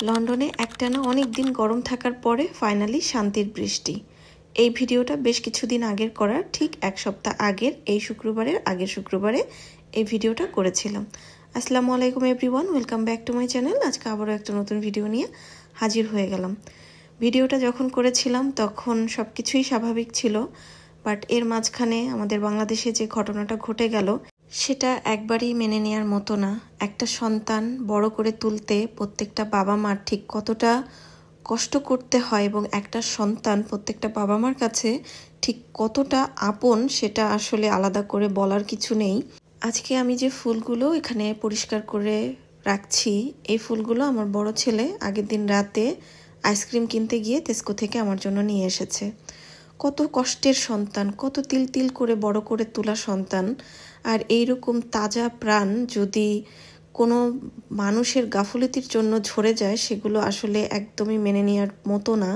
লন্ডনে একটানা অনেক দিন গরম থাকার পরে ফাইনালি শান্তির বৃষ্টি। এই ভিডিওটা বেশ কিছুদিন আগের করা, ঠিক এক সপ্তাহ আগের এই শুক্রবারের আগের শুক্রবারে এই ভিডিওটা করেছিলাম। আসসালামু আলাইকুম everyone, welcome back to my channel. আজকে আবারও একটা নতুন ভিডিও নিয়ে হাজির হয়ে গেলাম। ভিডিওটা যখন করেছিলাম তখন সব কিছুই স্বাভাবিক ছিল, বাট এর মাঝখানে আমাদের বাংলাদেশে যে ঘটনাটা ঘটে গেল সেটা একবারই মেনে নেওয়ার মতো না। একটা সন্তান বড় করে তুলতে প্রত্যেকটা বাবা মার ঠিক কতটা কষ্ট করতে হয় এবং একটা সন্তান প্রত্যেকটা বাবা মার কাছে ঠিক কতটা আপন সেটা আসলে আলাদা করে বলার কিছু নেই। আজকে আমি যে ফুলগুলো এখানে পরিষ্কার করে রাখছি, এই ফুলগুলো আমার বড় ছেলে আগের দিন রাতে আইসক্রিম কিনতে গিয়ে তেস্কো থেকে আমার জন্য নিয়ে এসেছে। কত কষ্টের সন্তান, কত তিল তিল করে বড় করে তোলা সন্তান, আর এইরকম তাজা প্রাণ যদি কোনো মানুষের গাফলতির জন্য ঝরে যায় সেগুলো আসলে একদমই মেনে নেওয়ার মতো না।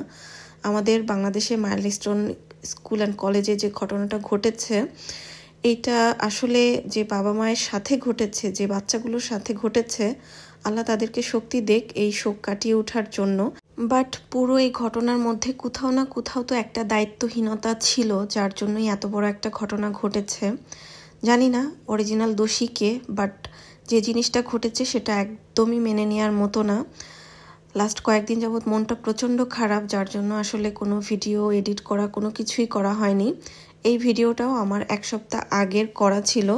আমাদের বাংলাদেশে মাইলস্টোন স্কুল অ্যান্ড কলেজে যে ঘটনাটা ঘটেছে, এটা আসলে যে বাবা মায়ের সাথে ঘটেছে, যে বাচ্চাগুলোর সাথে ঘটেছে, আল্লাহ তাদেরকে শক্তি দেখ এই শোক কাটিয়ে ওঠার জন্য। বাট পুরো এই ঘটনার মধ্যে কোথাও না কোথাও তো একটা দায়িত্বহীনতা ছিল, যার জন্যই এত বড় একটা ঘটনা ঘটেছে। জানি না অরিজিনাল দোষী কে, বাট যে জিনিসটা ঘটেছে সেটা একদমই মেনে নেওয়ার মতো না। লাস্ট কয়েকদিন যাবৎ মনটা প্রচণ্ড খারাপ, যার জন্য আসলে কোনো ভিডিও এডিট করা কোনো কিছুই করা হয়নি। এই ভিডিওটাও আমার এক সপ্তাহ আগের করা ছিল,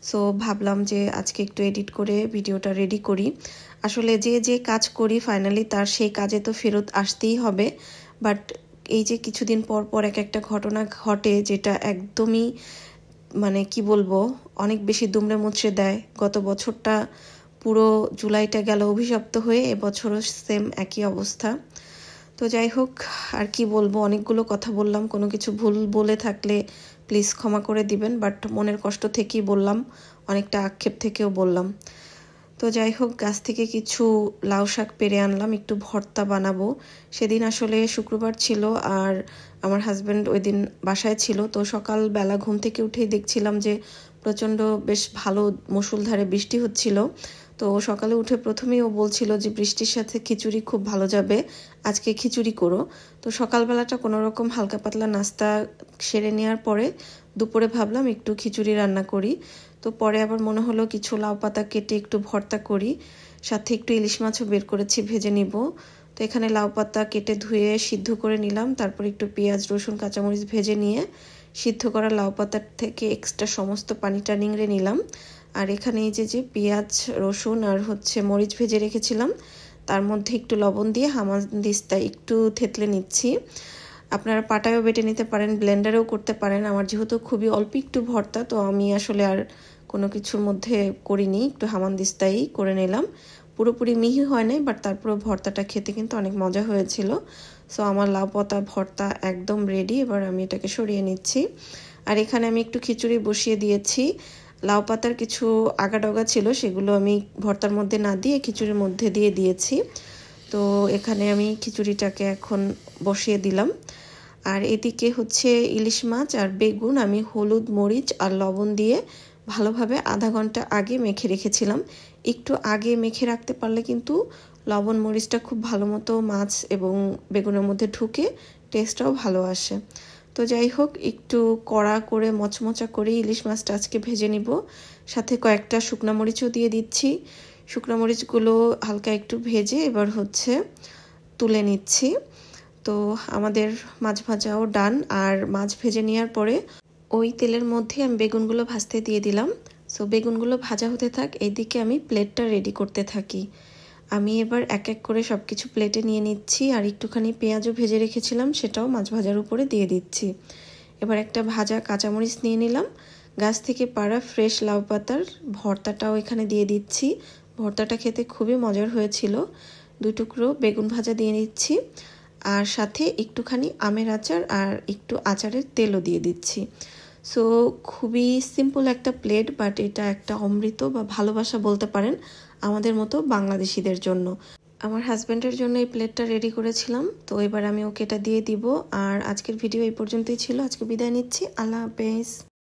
সো ভাবলাম যে আজকে একটু এডিট করে ভিডিওটা রেডি করি। আসলে যে যে কাজ করি ফাইনালি তার সেই কাজে তো ফেরত আসতেই হবে, বাট এই যে কিছুদিন পর পর এক একটা ঘটনা ঘটে যেটা একদমই মানে কি বলবো, অনেক বেশি দুমড়ে মুচড়ে দেয়। গত বছরটা পুরো জুলাইটা গেল অভিশপ্ত হয়ে, এবছরও সেম একই অবস্থা। তো যাই হোক, আর কি বলবো, অনেকগুলো কথা বললাম, কোনো কিছু ভুল বলে থাকলে প্লিজ ক্ষমা করে দিবেন, বাট মনের কষ্ট থেকেই বললাম, অনেকটা আক্ষেপ থেকেও বললাম। তো যাই হোক, গাছ থেকে কিছু লাউ শাক পেরে আনলাম, একটু ভর্তা বানাবো। সেদিন আসলে শুক্রবার ছিল আর আমার হাজব্যান্ড ওই দিন বাসায় ছিল, তো সকালবেলা ঘুম থেকে উঠেই দেখছিলাম যে প্রচণ্ড বেশ ভালো মুষলধারে বৃষ্টি হচ্ছিল। তো সকালে উঠে প্রথমেই ও বলছিল যে বৃষ্টির সাথে খিচুড়ি খুব ভালো যাবে, আজকে খিচুড়ি করো। তো সকালবেলাটা কোনো রকম হালকা পাতলা নাস্তা সেরে নেওয়ার পরে দুপুরে ভাবলাম একটু খিচুড়ি রান্না করি। তো পরে আবার মনে হলো কিছু লাউ পাতা কেটে একটু ভর্তা করি, সাথে একটু ইলিশ মাছও বের করেছি, ভেজে নিব। তো এখানে লাউ পাতা কেটে ধুয়ে সিদ্ধ করে নিলাম, তারপর একটু পেঁয়াজ রসুন কাঁচামরিচ ভেজে নিয়ে সিদ্ধ করা লাউ পাতার থেকে এক্সট্রা সমস্ত পানিটা নিংড়ে নিলাম। আর এখানে এই যে পেঁয়াজ রসুন আর মরিচ ভেজে রেখেছিলাম, তার মধ্যে একটু লবণ দিয়ে হামানদিস্তা একটু থেতলে নিচ্ছি। আপনারা পাটায়ও বেটে নিতে পারেন, ব্লেন্ডারেও করতে পারেন। আমার যেহেতু খুবই অল্প একটু ভর্তা, তো আমি আসলে আর কোনো কিছুর মধ্যে করিনি, একটু হামানদিস্তাই করে নিলাম। পুরোপুরি মিহি হয় নাই, বাট তারপরে ভর্তাটা খেতে কিন্তু অনেক মজা হয়েছিল। সো আমার লাউ পাতা ভর্তা একদম রেডি, এবার আমি এটাকে সরিয়ে নিচ্ছি। আর এখানে আমি একটু খিচুড়ি বসিয়ে দিয়েছি। লাউ পাতার কিছু আগাডগা ছিল, সেগুলো আমি ভর্তার মধ্যে না দিয়ে খিচুড়ির মধ্যে দিয়ে দিয়েছি। তো এখানে আমি খিচুড়িটাকে এখন বসিয়ে দিলাম। আর এদিকে ইলিশ মাছ আর বেগুন আমি হলুদ মরিচ আর লবণ দিয়ে ভালোভাবে আধা ঘন্টা আগে মেখে রেখেছিলাম। একটু আগে মেখে রাখতে পারলে কিন্তু লবণ মরিচটা খুব ভালো মতো মাছ এবং বেগুনের মধ্যে ঢুকে টেস্টটাও ভালো আসে। তো যাই হোক, একটু কড়া করে মচমচা করে ইলিশ মাছটা আজকে ভেজে নিব, সাথে কয়েকটা শুকনো মরিচও দিয়ে দিচ্ছি। শুকনো মরিচগুলো হালকা একটু ভেজে এবার তুলে নিচ্ছি। তো আমাদের মাছ ভাজাও ডান। আর মাছ ভেজে নেওয়ার পরে ওই তেলের মধ্যে আমি বেগুনগুলো ভাজতে দিয়ে দিলাম। সো বেগুনগুলো ভাজা হতে থাক, এইদিকে আমি প্লেটটা রেডি করতে থাকি। আমি এবার এক এক করে সব কিছু প্লেটে নিয়ে নিচ্ছি, আর একটুখানি পেঁয়াজও ভেজে রেখেছিলাম সেটাও মাছ ভাজার উপরে দিয়ে দিচ্ছি। এবার একটা ভাজা কাঁচামরিচ নিয়ে নিলাম, গাছ থেকে পাড়া ফ্রেশ লাউ পাতার ভর্তাটাও এখানে দিয়ে দিচ্ছি। ভর্তাটা খেতে খুবই মজার হয়েছিল। 2 টুকরো বেগুন ভাজা দিয়ে নিচ্ছি, আর সাথে একটুখানি আমের আচার আর একটু আচারের তেলও দিয়ে দিচ্ছি। সো খুবই সিম্পল একটা প্লেট, বাট এটা একটা অমৃত বা ভালোবাসা বলতে পারেন আমাদের মতো বাংলাদেশিদের জন্য। আমার হাজব্যান্ডের জন্য এই প্লেটটা রেডি করেছিলাম, তো এবার আমি ওকে এটা দিয়ে দিব। আর আজকের ভিডিও এই পর্যন্তই ছিল, আজকে বিদায় নিচ্ছি, আল্লাহ হাফেজ।